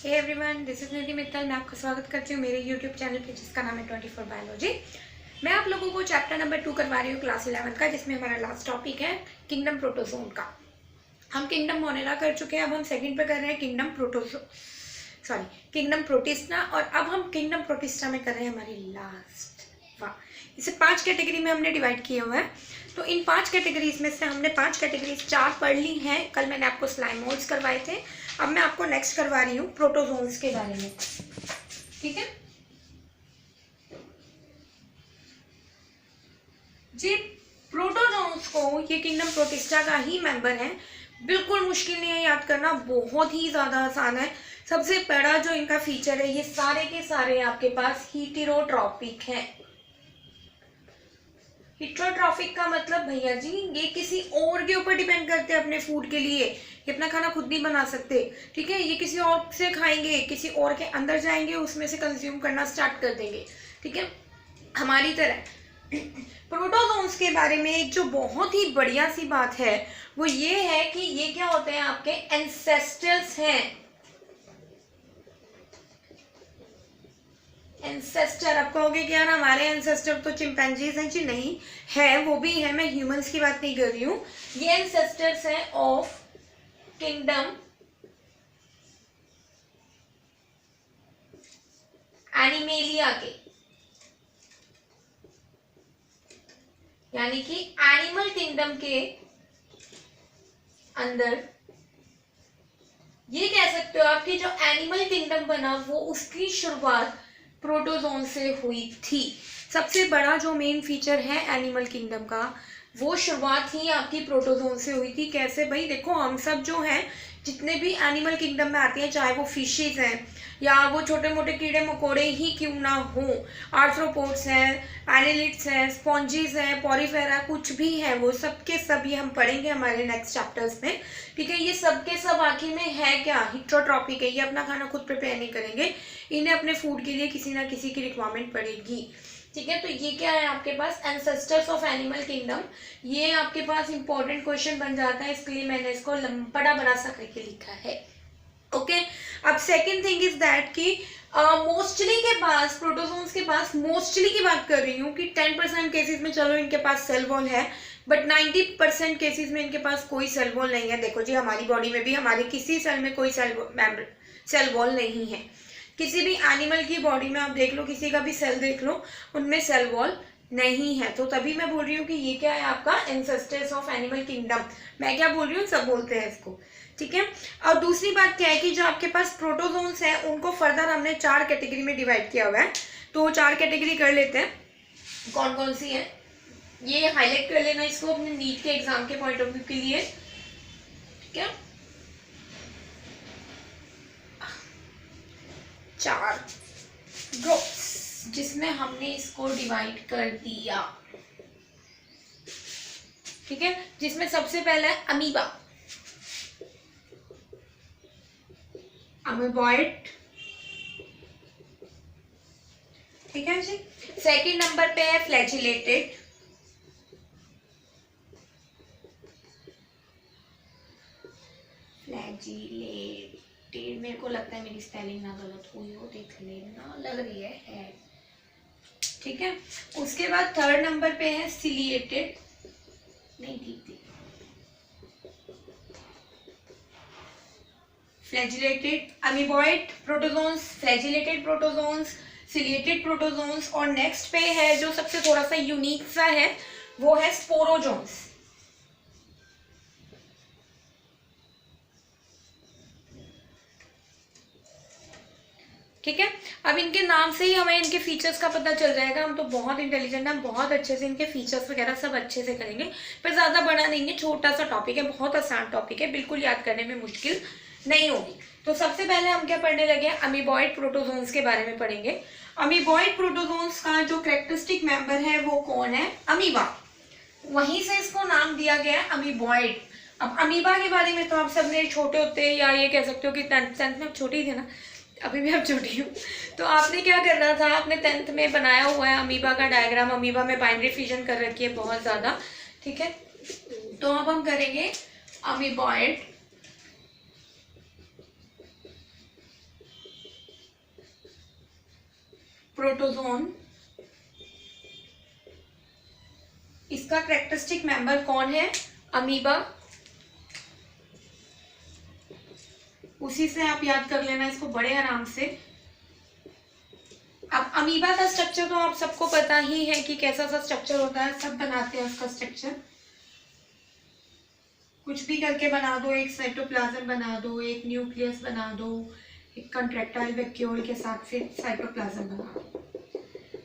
Hey everyone, this is निधि मित्तल। मैं आपका स्वागत करती हूँ मेरे यूट्यूब चैनल पे जिसका नाम है 24 बायोलॉजी। मैं आप लोगों को चैप्टर नंबर 2 करवा रही हूँ क्लास 11 का, जिसमें हमारा लास्ट टॉपिक है किंगडम प्रोटोजोन का। हम किंगडम मोनेला कर चुके हैं, अब हम सेकंड पे कर रहे हैं किंगडम प्रोटिस्टा, और अब हम किंगडम प्रोटिस्टा में कर रहे हैं हमारी लास्ट। वाह, इसे 5 कैटेगरी में हमने डिवाइड किया हुआ है। तो इन 5 कैटेगरीज में से हमने 5 कैटेगरीज 4 पढ़ ली हैं। कल मैंने आपको स्लाइम मोल्ड्स करवाए थे, अब मैं आपको नेक्स्ट करवा रही हूँ प्रोटोजोन्स के बारे में। ठीक है जी, प्रोटोजोन्स को ये किंगडम प्रोटिस्टा का ही मेंबर है। बिल्कुल मुश्किल नहीं है याद करना, बहुत ही ज्यादा आसान है। सबसे बड़ा जो इनका फीचर है, ये सारे के सारे आपके पास हीटेरोट्रॉपिक हैं। हीटेरोट्रॉपिक का मतलब भैया जी, ये किसी और के ऊपर डिपेंड करते हैं अपने फूड के लिए। ये अपना खाना खुद नहीं बना सकते। ठीक है, ये किसी और से खाएंगे, किसी और के अंदर जाएंगे, उसमें से कंज्यूम करना स्टार्ट कर देंगे। ठीक है, हमारी तरह। प्रोटोजोन्स के बारे में एक जो बहुत ही बढ़िया सी बात है वो ये है कि ये क्या होते हैं, आपके एंसेस्टर्स हैं। एंसेस्टर, आप कहोगे कि यार हमारे एंसेस्टर तो चिंपैंजीज हैं जी। नहीं है, वो भी है, मैं ह्यूमंस की बात नहीं कर रही हूँ। ये एंसेस्टर्स हैं ऑफ किंगडम एनिमेलिया के, यानी कि एनिमल किंगडम के अंदर ये कह सकते हो आपकी जो एनिमल किंगडम बना वो उसकी शुरुआत प्रोटोजोन से हुई थी। सबसे बड़ा जो मेन फीचर है एनिमल किंगडम का, वो शुरुआत ही आपकी प्रोटोजोन से हुई थी। कैसे भाई, देखो हम सब जो हैं, जितने भी एनिमल किंगडम में आते हैं, चाहे वो फिशेज हैं या वो छोटे मोटे कीड़े मकोड़े ही क्यों ना हो, आर्थ्रोपोड्स हैं, एनालिड्स हैं, स्पॉन्जीज हैं, पॉरीफेरा, कुछ भी है, वो सब के सब ये हम पढ़ेंगे हमारे नेक्स्ट चैप्टर्स में। ठीक है, ये सब के सब आखिर में है क्या, हीटेरोट्रॉपिक है। ये अपना खाना खुद प्रिपेयर नहीं करेंगे, इन्हें अपने फूड के लिए किसी ना किसी की रिक्वायरमेंट पड़ेगी। ठीक है, तो ये क्या है आपके पास, एंसेस्टर्स ऑफ एनिमल किंगडम। ये आपके पास इंपॉर्टेंट क्वेश्चन बन जाता है, इसके लिए मैंने इसको लंबड़ा बना करके लिखा है। ओके, अब सेकंड थिंग इज दैट कि मोस्टली के पास, प्रोटोजोन्स के पास, मोस्टली की बात कर रही हूँ कि 10% केसेस में चलो इनके पास सेल वॉल है, बट 90% केसेस में इनके पास कोई सेल वॉल नहीं है। देखो जी, हमारी बॉडी में भी हमारे किसी सेल में कोई सेल वॉल नहीं है। किसी भी एनिमल की बॉडी में आप देख लो, किसी का भी सेल देख लो, उनमें सेल वॉल नहीं है। तो तभी मैं बोल रही हूँ कि ये क्या है आपका एंसेस्टर्स ऑफ एनिमल किंगडम। मैं क्या बोल रही हूँ, सब बोलते हैं इसको। ठीक है, और दूसरी बात क्या है कि जो आपके पास प्रोटोजोन्स हैं उनको फर्दर हमने 4 कैटेगरी में डिवाइड किया हुआ है। तो 4 कैटेगरी कर लेते हैं, कौन कौन सी है ये हाईलाइट कर लेना इसको अपने नीट के एग्जाम के पॉइंट ऑफ व्यू के लिए। ठीक है, 4 ग्रुप्स जिसमें हमने इसको डिवाइड कर दिया। ठीक है, जिसमें सबसे पहला है अमीबा, अमीबॉइड। ठीक है जी, सेकंड नंबर पे है फ्लैजिलेटेड, फ्लैजिलेटेड। मेरे को लगता है मेरी स्पेलिंग ना गलत हुई हो, देख लेना, लग रही है। ठीक है, उसके बाद थर्ड नंबर पे है सिलिएटेड, नहीं ठीक थी, flagellated, amoeboid protozoans, flagellated protozoans, ciliated protozoans, और नेक्स्ट पे है जो सबसे थोड़ा सा यूनिक सा है, वो है स्पोरोजोन्स। ठीक है, अब इनके नाम से ही हमें इनके फीचर्स का पता चल जाएगा। हम तो बहुत इंटेलिजेंट हैं, बहुत अच्छे से इनके फीचर्स वगैरह सब अच्छे से करेंगे, पर ज़्यादा बड़ा नहीं है, छोटा सा टॉपिक है, बहुत आसान टॉपिक है, बिल्कुल याद करने में मुश्किल नहीं होगी। तो सबसे पहले हम क्या पढ़ने लगे, अमीबॉइड प्रोटोजोन्स के बारे में पढ़ेंगे। अमीबॉइड प्रोटोजोन्स का जो कैरेक्टरिस्टिक मेंबर है वो कौन है, अमीबा। वहीं से इसको नाम दिया गया है अमीबॉइड। अब अमीबा के बारे में तो आप सबने छोटे होते या ये कह सकते हो कि 10th में छोटी थी ना, अभी भी आप छोटी हूँ, तो आपने क्या करना था, आपने 10th में बनाया हुआ है अमीबा का डायग्राम। अमीबा में बाइनरी फिजन कर रखी है बहुत ज़्यादा। ठीक है, तो अब हम करेंगे अमीबॉइड प्रोटोजोन, इसका कैरेक्टरिस्टिक मेंबर कौन है? अमीबा। उसी से आप याद कर लेना इसको बड़े आराम से। अब अमीबा का स्ट्रक्चर तो आप सबको पता ही है कि कैसा सा स्ट्रक्चर होता है, सब बनाते हैं उसका स्ट्रक्चर। कुछ भी करके बना दो, एक साइटोप्लाज्म बना दो, एक न्यूक्लियस बना दो, एक कंट्रैक्टाइल वैक्यूल के साथ फिर साइटोप्लाज्म बना दो,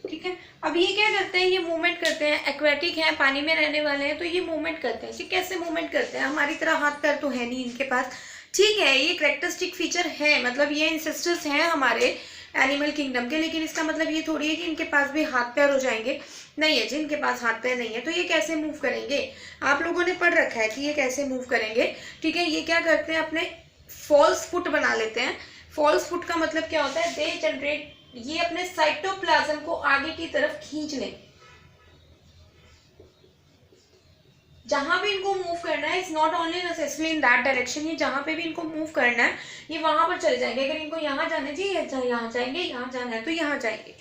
ठीक है। अब ये क्या करते हैं? ये मूवमेंट करते हैं, एक्वेटिक है, पानी में रहने वाले हैं, तो ये मूवमेंट करते हैं। ये कैसे मूवमेंट करते हैं? हमारी तरह हाथ पैर तो है नहीं इनके पास, ठीक है, ये कैरेक्टरिस्टिक फीचर है, मतलब ये इंसेस्टर्स हैं हमारे एनिमल किंगडम के, लेकिन इसका मतलब ये थोड़ी है कि इनके पास भी हाथ पैर हो जाएंगे, नहीं है। जिनके पास हाथ पैर नहीं है तो ये कैसे मूव करेंगे? आप लोगों ने पढ़ रखा है कि ये कैसे मूव करेंगे, ठीक है। ये क्या करते हैं? अपने फॉल्स फुट बना लेते हैं। फॉल्स फुट का मतलब क्या होता है? दे जनरेट, ये अपने साइटोप्लाज्म को आगे की तरफ खींच लें। जहां भी इनको मूव करना है, it's not only necessary in that direction, ये जहां पे भी इनको मूव करना है ये वहां पर चले जाएंगे। अगर इनको यहाँ जाना चाहिए यहाँ जाएंगे, यहाँ जाना है तो यहाँ जाएंगे,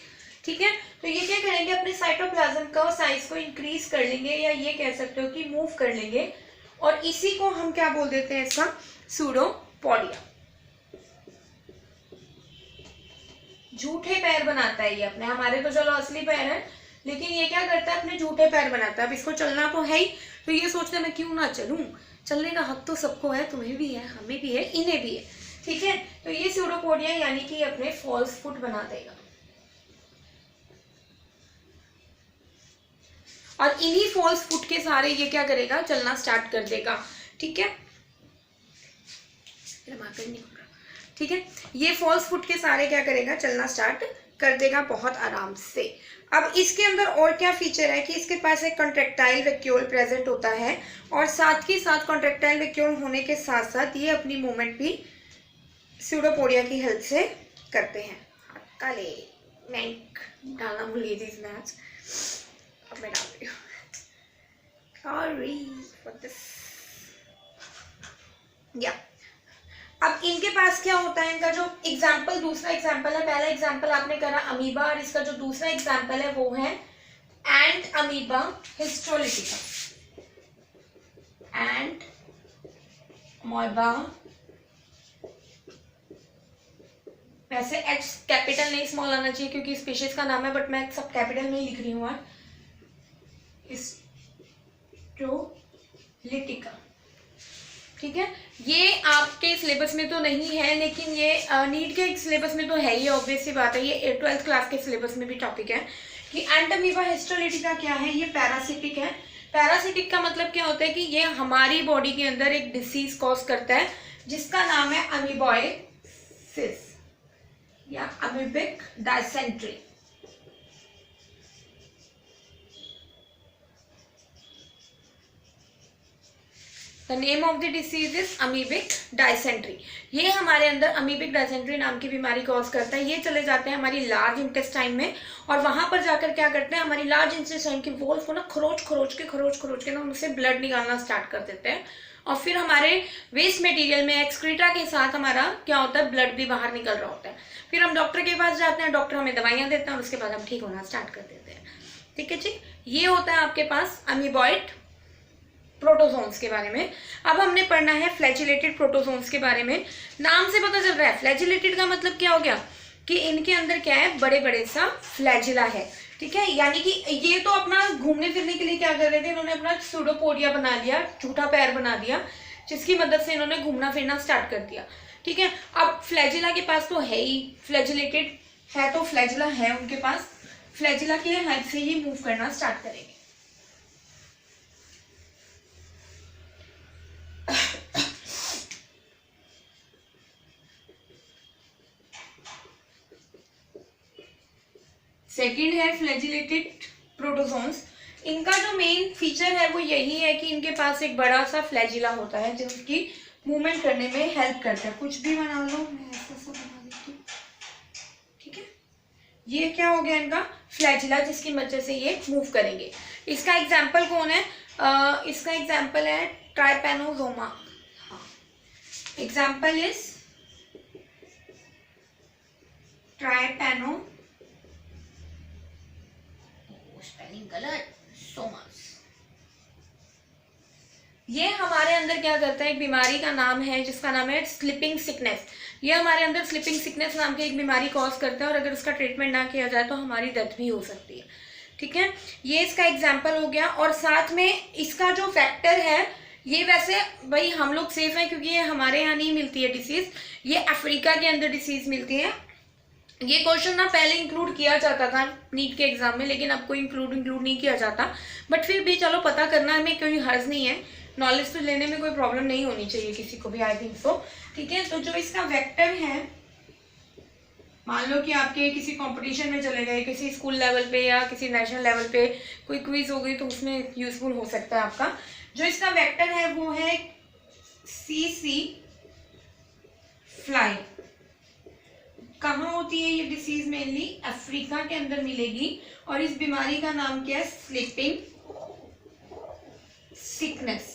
ठीक है। तो ये क्या करेंगे? अपने साइटोप्लाज्म का साइज को इंक्रीज कर लेंगे, या ये कह सकते हो कि मूव कर लेंगे, और इसी को हम क्या बोल देते हैं? इसका सूडोपोडिया। झूठे पैर बनाता है ये अपने, हमारे तो चलो असली पैर है, लेकिन ये क्या करता है? अपने झूठे पैर बनाता है। अब इसको चलना तो है ही, तो ये सोचता है मैं क्यों ना चलूं, चलने का हक तो सबको है, तुम्हें भी है, हमें भी है, इन्हें भी है, ठीक है। तो ये सूडोपोडिया यानी कि अपने फॉल्स फुट बना देगा, और इन्हीं फॉल्स फुट के सारे ये क्या करेगा? चलना स्टार्ट कर देगा, ठीक है। ठीक है, ये फॉल्स फुट के सारे क्या करेगा? चलना स्टार्ट कर देगा बहुत आराम से। अब इसके अंदर और क्या फीचर है कि इसके पास एक कॉन्ट्रैक्टाइल वैक्यूल प्रेजेंट होता है, और साथ ही साथ कॉन्ट्रैक्टाइल वैक्यूल होने के साथ साथ ये अपनी मूवमेंट भी सूडोपोडिया की हेल्प से करते हैं। काले मैं डालना भूल गई थी इस मैच, अब मैं डाल रही हूँ, सॉरी फॉर दिस। या अब इनके पास क्या होता है? इनका जो एग्जाम्पल, दूसरा एग्जाम्पल है, पहला एग्जाम्पल आपने करा अमीबा, और इसका जो दूसरा एग्जाम्पल है वो है एंट अमीबा हिस्टोलिटिका। एंट अमीबा, वैसे एच कैपिटल नहीं स्मॉल आना चाहिए क्योंकि स्पीशीज का नाम है, बट मैं सब कैपिटल में ही लिख रही हूँ। हिस्टोलिटिका, ठीक है। ये आपके सिलेबस में तो नहीं है, लेकिन ये नीट के सिलेबस में तो है ही, ऑब्वियस सी बात है। ये 12th क्लास के सिलेबस में भी टॉपिक है कि एंट अमीबा हिस्टोलिटिका क्या है? ये पैरासिटिक है। पैरासिटिक का मतलब क्या होता है कि ये हमारी बॉडी के अंदर एक डिसीज कॉज करता है जिसका नाम है अमीबॉइसिस या amoebic dysentery. The name of the disease is amoebic dysentery। ये हमारे अंदर अमीबिक डायसेंट्री नाम की बीमारी कॉज करता है। ये चले जाते हैं हमारी लार्ज इंटेस्टाइन में, और वहां पर जाकर क्या करते हैं? हमारी लार्ज इंटेस्टाइन की वॉल्स को ना खरोच के ना उनसे ब्लड निकालना स्टार्ट कर देते हैं, और फिर हमारे वेस्ट मटेरियल में एक्सक्रीटा के साथ हमारा क्या होता है? ब्लड भी बाहर निकल रहा होता है। फिर हम डॉक्टर के पास जाते हैं, डॉक्टर हमें दवाइयाँ देते हैं, और उसके बाद हम ठीक होना स्टार्ट कर देते हैं, ठीक है जी। ये होता है आपके पास अमीबॉइड प्रोटोजोन्स के बारे में। अब हमने पढ़ना है फ्लैजिलेटेड प्रोटोजोन्स के बारे में। नाम से पता चल रहा है फ्लैजिलेटेड का मतलब क्या हो गया कि इनके अंदर क्या है? बड़े बड़े सा फ्लैजिला है, ठीक है। यानी कि ये तो अपना घूमने फिरने के लिए क्या कर रहे थे? इन्होंने अपना सूडोपोडिया बना लिया, झूठा पैर बना दिया, जिसकी मदद से इन्होंने घूमना फिरना स्टार्ट कर दिया, ठीक है। अब फ्लैजिला के पास तो है ही, फ्लैजिलेटेड है तो फ्लैजिला है उनके पास, फ्लैजिला की हेल्प से ही मूव करना स्टार्ट करेंगे। सेकेंड है फ्लैजिलेटेड प्रोटोजोन्स। इनका जो मेन फीचर है वो यही है कि इनके पास एक बड़ा सा फ्लैजिला होता है जो उसकी मूवमेंट करने में हेल्प करता है। कुछ भी बना लो, मैं ऐसा सा बना देती हूँ, ठीक है। ये क्या हो गया? इनका फ्लैजिला, जिसकी वजह से ये मूव करेंगे। इसका एग्जाम्पल कौन है? इसका एग्जाम्पल है ट्राइपैनोसोमा। Example is trypanosoma. गलत, सोमास। ये हमारे अंदर क्या करता है, एक बीमारी का नाम है जिसका नाम है स्लीपिंग सिकनेस। ये हमारे अंदर स्लीपिंग सिकनेस नाम की एक बीमारी कॉज करता है और अगर उसका ट्रीटमेंट ना किया जाए तो हमारी डेथ भी हो सकती है। ठीक है, ये इसका एग्जाम्पल हो गया। और साथ में इसका जो फैक्टर है, ये वैसे भाई हम लोग सेफ हैं क्योंकि ये हमारे यहाँ नहीं मिलती है डिसीज, ये अफ्रीका के अंदर डिसीज मिलती है। ये क्वेश्चन ना पहले इंक्लूड किया जाता था नीट के एग्जाम में, लेकिन अब कोई इंक्लूड नहीं किया जाता, बट फिर भी चलो पता करना में कोई हर्ज नहीं है, नॉलेज तो लेने में कोई प्रॉब्लम नहीं होनी चाहिए किसी को भी, आई थिंक सो। ठीक है, तो जो इसका वेक्टर है, मान लो कि आपके किसी कंपटीशन में चले गए, किसी स्कूल लेवल पे या किसी नेशनल लेवल पे कोई क्विज हो गई तो उसमें यूजफुल हो सकता है आपका। जो इसका वेक्टर है वो है CC फ्लाई। कहाँ होती है ये डिसीज? मेनली अफ्रीका के अंदर मिलेगी और इस बीमारी का नाम क्या है? Sleeping sickness.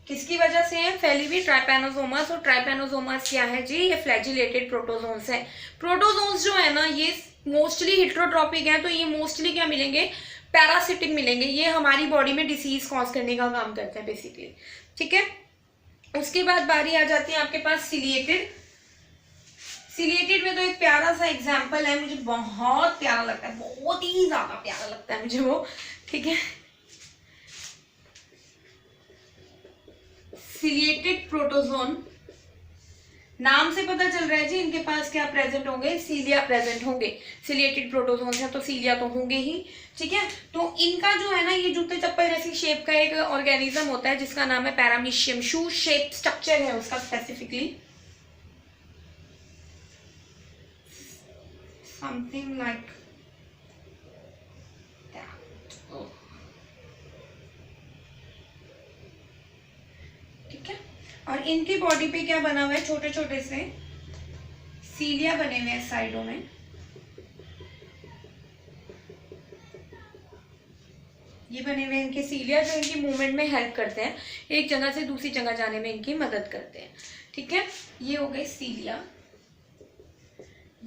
किसकी वजह से है? फैली हुई ट्राइपैनोसोमस। और ट्राइपैनोसोमस क्या है जी? ये फ्लैजिलेटेड प्रोटोजोन्स है। प्रोटोजोन्स जो है ना ये मोस्टली हिट्रोट्रॉपिक है, तो ये मोस्टली क्या मिलेंगे? पैरासिटिक मिलेंगे। ये हमारी बॉडी में डिसीज कॉज करने का काम करते हैं बेसिकली। ठीक है, उसके बाद बारी आ जाती है आपके पास सिलिएटेड। सिलिएटेड में तो एक प्यारा सा एग्जाम्पल है, मुझे बहुत प्यारा लगता है, बहुत ही ज्यादा प्यारा लगता है मुझे वो। ठीक है, सिलिएटेड प्रोटोजोन, नाम से पता चल रहा है जी इनके पास क्या प्रेजेंट होंगे? सीलिया प्रेजेंट होंगे। सिलिएटेड प्रोटोजोन है तो सीलिया तो होंगे ही। ठीक है, तो इनका जो है ना ये जूते चप्पल जैसी शेप का एक ऑर्गेनिज्म होता है जिसका नाम है पैरामीशियम। शू शेप स्ट्रक्चर है उसका स्पेसिफिकली, समथिंग लाइक दैट। ठीक है, और इनकी बॉडी पे क्या बना हुआ है? छोटे छोटे से सीलिया बने हुए हैं साइडों में। ये बने हुए इनके सीलिया जो इनकी मूवमेंट में हेल्प करते हैं, एक जगह से दूसरी जगह जाने में इनकी मदद करते हैं। ठीक है, ये हो गए सीलिया।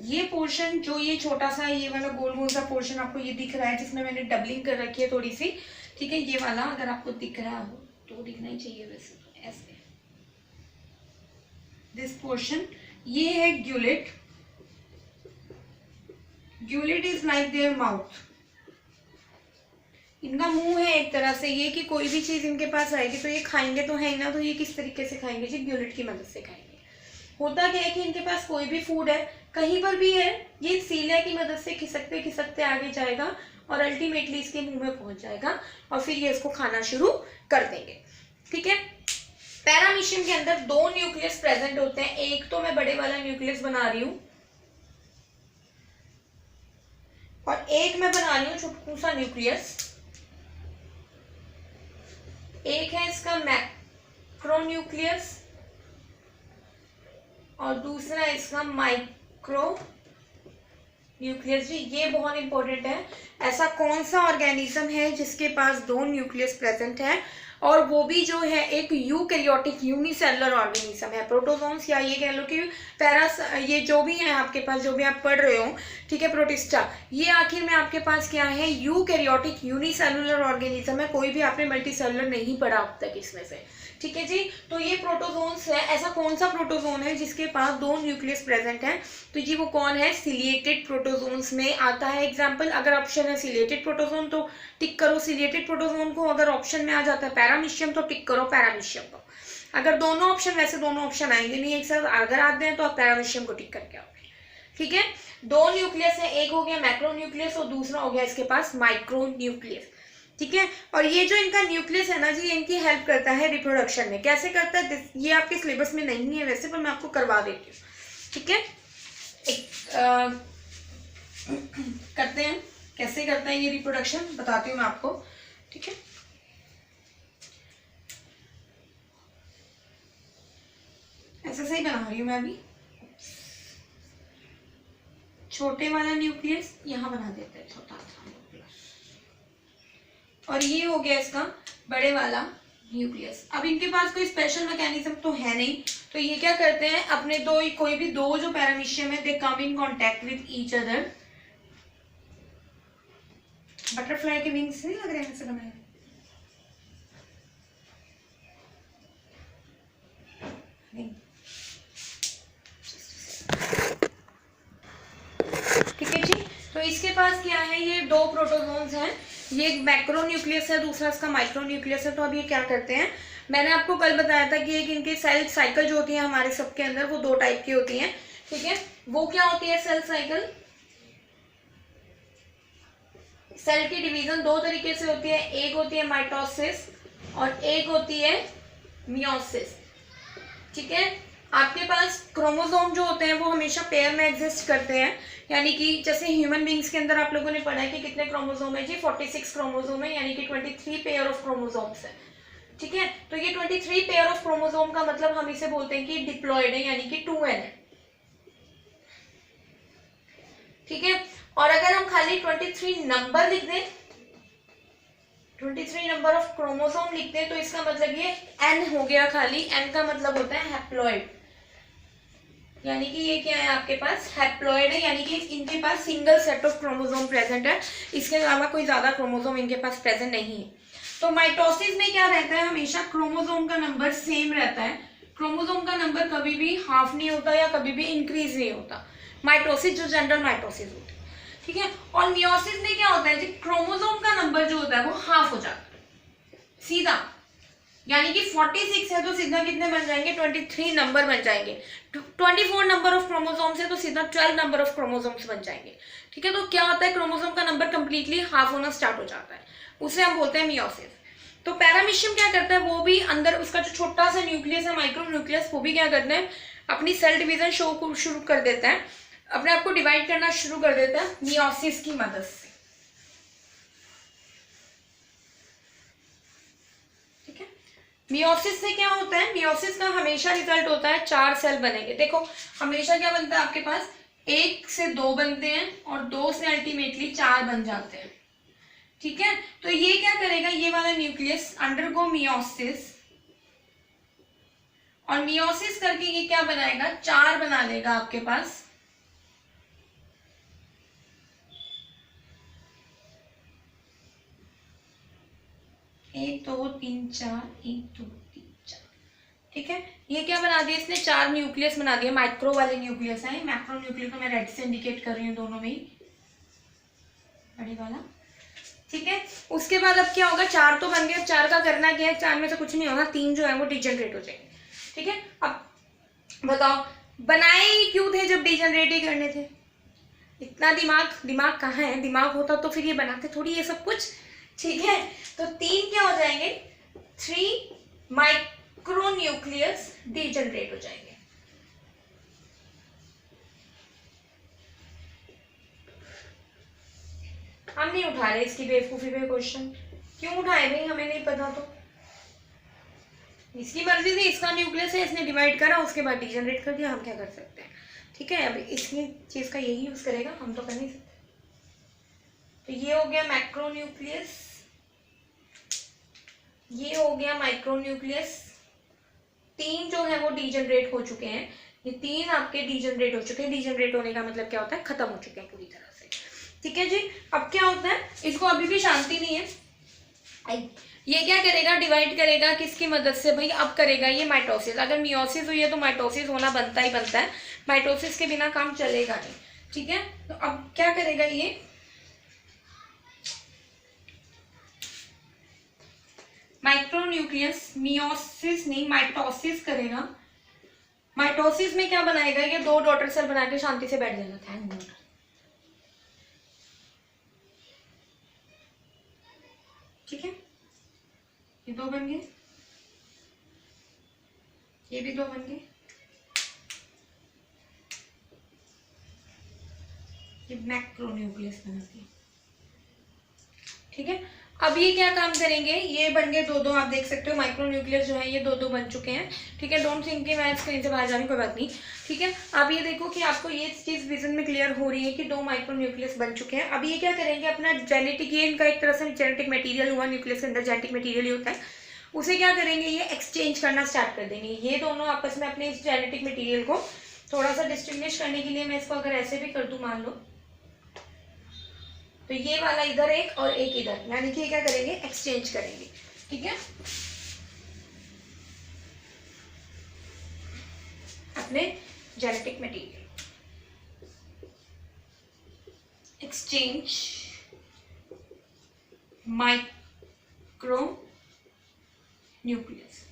ये पोर्शन जो ये छोटा सा ये वाला गोल गोल सा पोर्शन आपको ये दिख रहा है जिसमें मैंने डबलिंग कर रखी है थोड़ी सी। ठीक है, ये वाला अगर आपको दिख रहा हो तो दिखना ही चाहिए वैसे, ऐसे दिस पोर्शन, ये है ग्यूलेट। ग्यूलेट इज लाइक देयर माउथ। इनका मुंह है एक तरह से, ये कि कोई भी चीज इनके पास आएगी तो ये खाएंगे तो है ना, तो ये किस तरीके से खाएंगे जी? ग्यूलेट की मदद से खाएंगे। होता क्या है कि इनके पास कोई भी फूड है, कहीं पर भी है, ये सीलिया की मदद से खिसकते खिसकते आगे जाएगा और अल्टीमेटली इसके मुंह में पहुंच जाएगा और फिर ये इसको खाना शुरू कर देंगे। ठीक है, पैरामीशियम के अंदर दो न्यूक्लियस प्रेजेंट होते हैं। एक तो मैं बड़े वाला न्यूक्लियस बना रही हूं और एक मैं बना रही हूं छोटू सा न्यूक्लियस। एक है इसका मैक्रोन्यूक्लियस और दूसरा इसका माइक्रो न्यूक्लियस। जी ये बहुत इंपॉर्टेंट है, ऐसा कौन सा ऑर्गेनिज्म है जिसके पास दो न्यूक्लियस प्रेजेंट है और वो भी जो है एक यूकैरियोटिक यूनिसेलुलर ऑर्गेनिज्म है। प्रोटोजोन्स या ये कह लो कि ये जो भी है आपके पास, जो भी आप पढ़ रहे हो, ठीक है, प्रोटिस्टा, ये आखिर में आपके पास क्या है? यूकैरियोटिक यूनिसेलुलर ऑर्गेनिज्म है। कोई भी आपने मल्टीसेलुलर नहीं पढ़ा अब तक इसमें से। ठीक है जी, तो ये प्रोटोजोन्स है। ऐसा कौन सा प्रोटोजोन है जिसके पास दो न्यूक्लियस प्रेजेंट है? तो जी वो कौन है? सिलिएटेड प्रोटोजोन्स में आता है एग्जाम्पल। अगर ऑप्शन है सिलिएटेड प्रोटोजोन तो टिक करो सिलिएटेड प्रोटोजोन को। अगर ऑप्शन में आ जाता है पैरामीशियम तो टिक करो पैरामीशियम को। अगर दोनों ऑप्शन, वैसे दोनों ऑप्शन आएंगे नहीं एक साथ, अगर आते हैं तो आप पैरामीशियम को टिक करके आओगे। ठीक है, दो न्यूक्लियस है, एक हो गया मैक्रो न्यूक्लियस और दूसरा हो गया इसके पास माइक्रो न्यूक्लियस। ठीक है, और ये जो इनका न्यूक्लियस है ना जी, इनकी हेल्प करता है रिप्रोडक्शन में। कैसे करता है? ये आपके सिलेबस में नहीं है वैसे, पर मैं आपको करवा देती हूँ। ठीक है, करते हैं, कैसे करता है ये रिप्रोडक्शन बताती हूँ मैं आपको। ठीक है, ऐसा सही बना रही हूँ मैं अभी। छोटे वाला न्यूक्लियस यहाँ बना देते हैं, छोटा सा न्यूक्लियस, और ये हो गया इसका बड़े वाला न्यूक्लियस। अब इनके पास कोई स्पेशल मैकेनिज्म तो है नहीं, तो ये क्या करते हैं? अपने कोई भी दो जो पैरामीशियम है, they come in contact with each other butterfly के विंग्स नहीं लग रहे हैं ऐसे बनाए? नहीं, ठीक है जी। तो इसके पास क्या है, ये दो प्रोटोजोन्स हैं, ये एक मैक्रो न्यूक्लियस है, दूसरा इसका माइक्रो न्यूक्लियस है। तो अब ये क्या करते हैं, मैंने आपको कल बताया था कि एक इनके सेल साइकिल जो होती है हमारे सबके अंदर, वो दो टाइप की होती हैं, ठीक है। वो क्या होती है सेल साइकिल? सेल की डिवीजन दो तरीके से होती है, एक होती है माइटोसिस और एक होती है मियोसिस, ठीक है। आपके पास क्रोमोसोम जो होते हैं वो हमेशा पेयर में एग्जिस्ट करते हैं, यानी कि जैसे ह्यूमन बींग्स के अंदर आप लोगों ने पढ़ा है कि कितने क्रोमोसोम है जी, 46 क्रोमोसोम है, यानी कि 23 पेयर ऑफ क्रोमोसोम्स है, ठीक है। तो ये 23 पेयर ऑफ क्रोमोसोम का मतलब हम इसे बोलते हैं कि डिप्लॉयड है, यानी कि 2n है, ठीक है। और अगर हम खाली 23 नंबर लिख दें, 23 नंबर ऑफ क्रोमोसोम लिखते हैं, तो इसका मतलब ये n हो गया खाली, n का मतलब होता है हैप्लॉइड, यानी कि ये क्या है आपके पास हैप्लॉइड है, यानी कि इनके पास single set of chromosome present है, इसके अलावा कोई ज्यादा क्रोमोसोम इनके पास प्रेजेंट नहीं है। तो माइटोसिस में क्या रहता है, हमेशा क्रोमोसोम का नंबर सेम रहता है, क्रोमोसोम का नंबर कभी भी हाफ नहीं होता या कभी भी इंक्रीज नहीं होता, माइटोसिस जो जनरल माइटोसिस होती है, ठीक है। और मियोसिस में क्या होता है जी, क्रोमोसोम का नंबर जो होता है वो हाफ हो जाता है सीधा, यानी कि 46 है तो सीधा कितने बन जाएंगे, 23 नंबर बन जाएंगे, 24 नंबर ऑफ क्रोमोसोम्स है तो सीधा 12 नंबर ऑफ क्रोमोसोम्स बन जाएंगे, ठीक है। तो क्या होता है, क्रोमोसोम का नंबर कंप्लीटली हाफ होना स्टार्ट हो जाता है, उसे हम बोलते हैं मियोसिस। तो पैरामीशियम क्या करता है, वो भी अंदर उसका जो छोटा सा न्यूक्लियस है माइक्रो न्यूक्लियस, वो भी क्या करते हैं अपनी सेल डिवीजन शुरू कर देता है, अपने आप को डिवाइड करना शुरू कर देता है मियोसिस की मदद से, ठीक है। मियोसिस से क्या होता है, मियोसिस का हमेशा रिजल्ट होता है 4 सेल बनेंगे। देखो हमेशा क्या बनता है आपके पास, 1 से 2 बनते हैं और 2 से अल्टीमेटली 4 बन जाते हैं, ठीक है। तो ये क्या करेगा, ये वाला न्यूक्लियस अंडरगो मियोसिस, और मियोसिस करके ये क्या बनाएगा, 4 बना लेगा आपके पास, 1 2 3 4, 1 2 3 4, ठीक है। ये क्या बना दिया इसने, 4 न्यूक्लियस बना दिया, माइक्रो वाले न्यूक्लियस है, मैक्रो न्यूक्लियस को मैं रेड से इंडिकेट कर रही हूँ दोनों में ही, बड़ी वाला, ठीक है। उसके बाद अब क्या होगा, 4 तो बन गया, 4 का करना क्या है, 4 में से कुछ नहीं होगा, 3 जो है वो डिजनरेट हो जाएंगे, ठीक है। अब बताओ बनाए ही क्यों थे जब डिजनरेट ही करने थे, इतना दिमाग कहाँ है, दिमाग होता तो फिर ये बनाते थोड़ी ये सब कुछ, ठीक है। तो 3 क्या हो जाएंगे, 3 माइक्रोन्यूक्लियस डिजनरेट हो जाएंगे, हम नहीं उठा रहे इसकी बेवकूफी पे क्वेश्चन, क्यों उठाए भाई, हमें नहीं पता तो इसकी मर्जी थी, इसका न्यूक्लियस है इसने डिवाइड करा उसके बाद डिजनरेट कर दिया, हम क्या कर सकते हैं, ठीक है। अब इसकी चीज का यही यूज करेगा, हम तो कर नहीं सकते। तो ये हो गया मैक्रोन्यूक्लियस, ये हो गया माइक्रोन्यूक्लियस, 3 जो है वो डिजनरेट हो चुके हैं, ये 3 आपके डिजनरेट हो चुके हैं, डिजनरेट होने का मतलब क्या होता है, खत्म हो चुके हैं पूरी तरह से, ठीक है जी। अब क्या होता है, इसको अभी भी शांति नहीं है, ये क्या करेगा, डिवाइड करेगा किसकी मदद से भाई, अब करेगा ये माइटोसिस, अगर मियोसिस हुई है तो माइटोसिस होना बनता ही बनता है, माइटोसिस के बिना काम चलेगा नहीं, ठीक है। तो अब क्या करेगा ये, माइक्रोन्यूक्लियस, मियोसिस नहीं माइटोसिस करेगा, माइटोसिस में क्या बनाएगा, ये 2 डॉटर सेल बना के शांति से बैठ जाना था, ठीक है। ये 2 बन गए, ये भी 2 बन गए, ये मैक्रोन्यूक्लियस बना दिया, ठीक है। अब ये क्या काम करेंगे, ये बन गए 2 2, आप देख सकते हो माइक्रोन्यूक्लियस जो है ये 2 2 बन चुके हैं, ठीक है। डोंट थिंक कि मैं स्क्रीन से बाहर जा रही हूँ, कोई बात नहीं, ठीक है। अब ये देखो कि आपको ये चीज विजन में क्लियर हो रही है कि 2 माइक्रोन्यूक्लियस बन चुके हैं। अब ये क्या करेंगे, अपना जेनेटिक, ये इनका एक तरह से जेनेटिक मटेरियल हुआ, न्यूक्लियस के अंदर जेनेटिक मटेरियल ही होता है, उसे क्या करेंगे, ये एक्सचेंज करना स्टार्ट कर देंगे, ये दोनों आपस में अपने इस जेनेटिक मटेरियल को थोड़ा सा डिस्टिंग्विश करने के लिए, मैं इसको अगर ऐसे भी कर दूं मान लो, तो ये वाला इधर एक और एक इधर, यानी कि क्या करेंगे, एक्सचेंज करेंगे। ठीक है, अपने genetic material, exchange micro nucleus.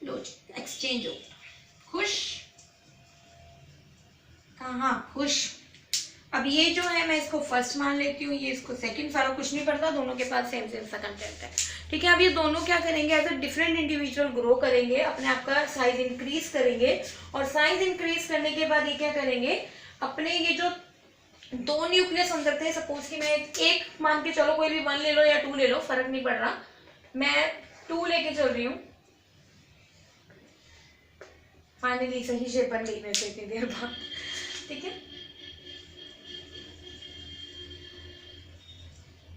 लो एक्सचेंज हो, खुश, कहाँ खुश। अब ये जो है मैं इसको फर्स्ट मान लेती हूँ, ये इसको सेकंड, सारा कुछ नहीं पड़ता, दोनों के पास सेम सेम सा कंटेंट है। ठीक है, अब ये दोनों क्या करेंगे, as a different individual grow करेंगे, अपने आप का साइज इंक्रीज करेंगे, और साइज इंक्रीज करने के बाद ये क्या करेंगे, अपने ये जो दो न्यूक्लियस अंदर थे, सपोज कि मैं एक मान के चलो, कोई भी 1 ले लो या 2 ले लो, फर्क नहीं पड़ रहा, मैं 2 लेके चल रही हूँ। फाइनली सही शेप बन गई मेरे से इतनी देर बाद। ठीक है,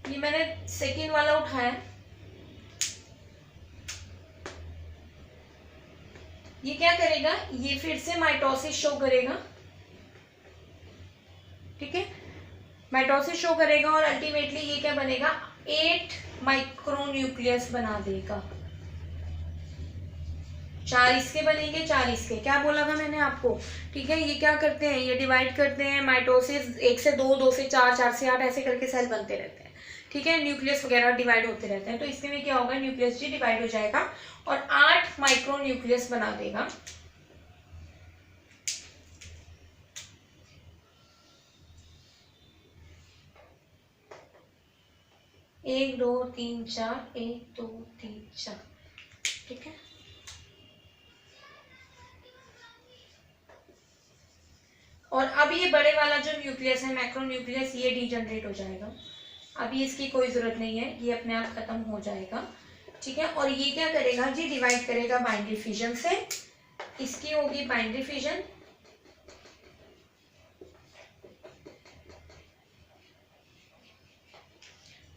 ये मैंने सेकेंड वाला उठाया, ये क्या करेगा, ये फिर से माइटोसिस शो करेगा। ठीक है, माइटोसिस शो करेगा और अल्टीमेटली ये क्या बनेगा, 8 माइक्रोन्यूक्लियस बना देगा। 4 इसके बनेंगे, 4 इसके, क्या बोला था मैंने आपको। ठीक है, ये क्या करते हैं, ये डिवाइड करते हैं, माइटोसिस 1 से 2, 2 से 4, 4 से 8 ऐसे करके सेल बनते रहते हैं। ठीक है, न्यूक्लियस वगैरह डिवाइड होते रहते हैं, तो इसके में क्या होगा, न्यूक्लियस जी डिवाइड हो जाएगा और 8 माइक्रो न्यूक्लियस बना देगा। एक दो तीन चार, 1 2 3 4। ठीक है, और अब ये बड़े वाला जो न्यूक्लियस है, मैक्रो न्यूक्लियस, ये डीजनरेट हो जाएगा। अभी इसकी कोई जरूरत नहीं है, ये अपने आप खत्म हो जाएगा। ठीक है, और ये क्या करेगा जी, डिवाइड करेगा बाइनरी फिजन से, इसकी होगी बाइनरी फिजन,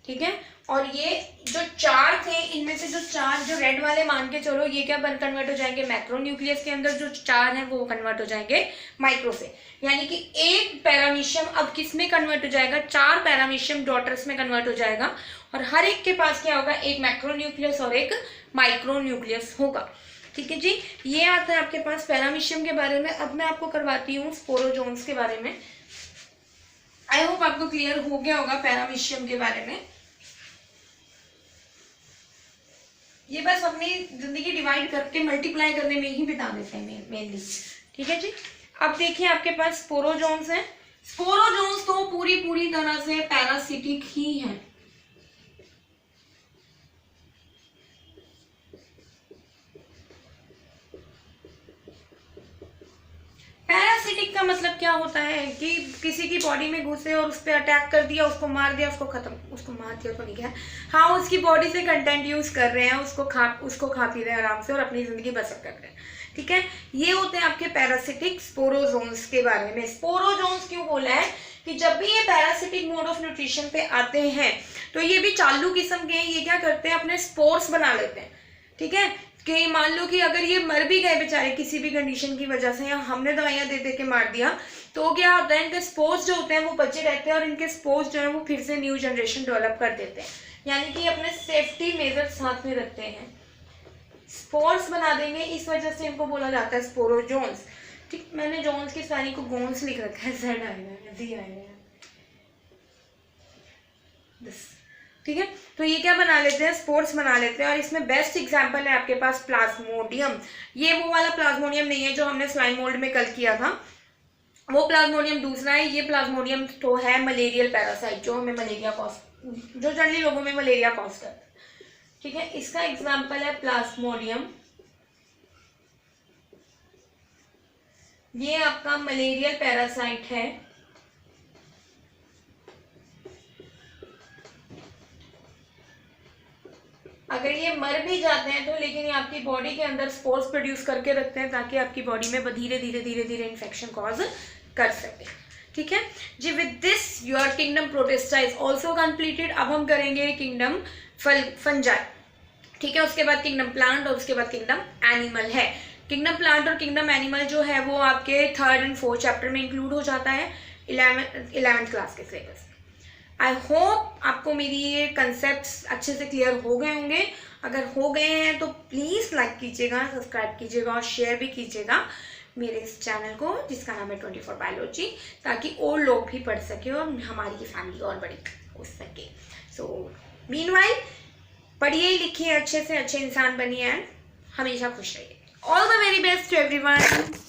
ठीक है, और ये जो 4 थे, इनमें से जो 4 जो रेड वाले मान के चलो, ये क्या कन्वर्ट हो जाएंगे, मैक्रो न्यूक्लियस के अंदर जो 4 हैं वो कन्वर्ट हो जाएंगे माइक्रो से, यानी कि एक पैरामीशियम अब किस में कन्वर्ट हो जाएगा, 4 पैरामीशियम डॉटर्स में कन्वर्ट हो जाएगा, और हर एक के पास क्या होगा, एक मैक्रो न्यूक्लियस और एक माइक्रो न्यूक्लियस होगा। ठीक है जी, ये आता है आपके पास पैरामीशियम के बारे में। अब मैं आपको करवाती हूँ स्पोरोजोन्स के बारे में। आई होप आपको क्लियर हो गया होगा पैरामीशियम के बारे में। ये बस अपनी जिंदगी डिवाइड करके मल्टीप्लाई करने में ही बिता देते हैं मेनली। ठीक है जी, अब देखिए आपके पास स्पोरोजोन्स हैं। स्पोरोजोन्स तो पूरी तरह से पैरासिटिक ही हैं। पैरासिटिक का मतलब क्या होता है कि किसी की बॉडी में घुसे और उस पर अटैक कर दिया, उसको मार दिया, उसको खत्म, उसको मार दिया तो नहीं गया, हाँ उसकी बॉडी से कंटेंट यूज कर रहे हैं, उसको खा पी रहे हैं आराम से और अपनी जिंदगी बसर कर रहे हैं। ठीक है, ये होते हैं आपके पैरासिटिक स्पोरोजोन्स के बारे में। स्पोरोजोन्स क्यों बोला है कि जब भी ये पैरासिटिक मोड ऑफ न्यूट्रिशन पे आते हैं तो ये भी चालू किस्म के हैं। ये क्या करते हैं, अपने स्पोर्स बना लेते हैं। ठीक है, कि मान लो कि अगर ये मर भी गए बेचारे किसी भी कंडीशन की वजह से, या हमने दवाइयां दे दे के मार दिया, तो क्या होता है, इनके स्पोर्स जो होते हैं वो बचे रहते हैं और इनके स्पोर्स जो है वो फिर से न्यू जनरेशन डेवलप कर देते हैं, यानी कि अपने सेफ्टी मेजर साथ में रखते हैं, स्पोर्स बना देंगे। इस वजह से इनको बोला जाता है स्पोरोजोन्स। ठीक, मैंने जोन्स की सारी को गोन्स लिख रखा है, जेड आएगा, डी आएगा। ठीक है, तो ये क्या बना लेते हैं, स्पोर्स बना लेते हैं। और इसमें बेस्ट एग्जांपल है आपके पास प्लाज्मोडियम। ये वो वाला प्लाज्मोडियम नहीं है जो हमने स्लाइम मोल्ड में कल किया था, वो प्लाज्मोडियम दूसरा है। ये प्लाज्मोडियम तो है मलेरियल पैरासाइट, जो हमें मलेरिया कॉज, जो जनरली लोगों में मलेरिया कॉज करता है। ठीक है, इसका एग्जाम्पल है प्लाज्मोडियम। ये आपका मलेरियल पैरासाइट है। अगर ये मर भी जाते हैं तो लेकिन ये आपकी बॉडी के अंदर स्पोर्स प्रोड्यूस करके रखते हैं ताकि आपकी बॉडी में धीरे धीरे इन्फेक्शन कॉज कर सके। ठीक है जी, with this your kingdom Protista is also completed. अब हम करेंगे किंगडम फंजाई, ठीक है। उसके बाद किंगडम प्लांट और उसके बाद किंगडम एनिमल है। किंगडम प्लांट और किंगडम एनिमल जो है वो आपके 3rd and 4th चैप्टर में इंक्लूड हो जाता है 11th क्लास के सिलेबस। आई होप आपको मेरी ये कंसेप्ट्स अच्छे से क्लियर हो गए होंगे। अगर हो गए हैं तो प्लीज़ लाइक कीजिएगा, सब्सक्राइब कीजिएगा और शेयर भी कीजिएगा मेरे इस चैनल को जिसका नाम है 24 बायोलॉजी, ताकि और लोग भी पढ़ सके और हमारी फैमिली और बड़ी हो सके। सो मीनवाइल पढ़िए लिखिए अच्छे से, अच्छे इंसान बनिए एंड हमेशा खुश रहिए। All the very best to everyone.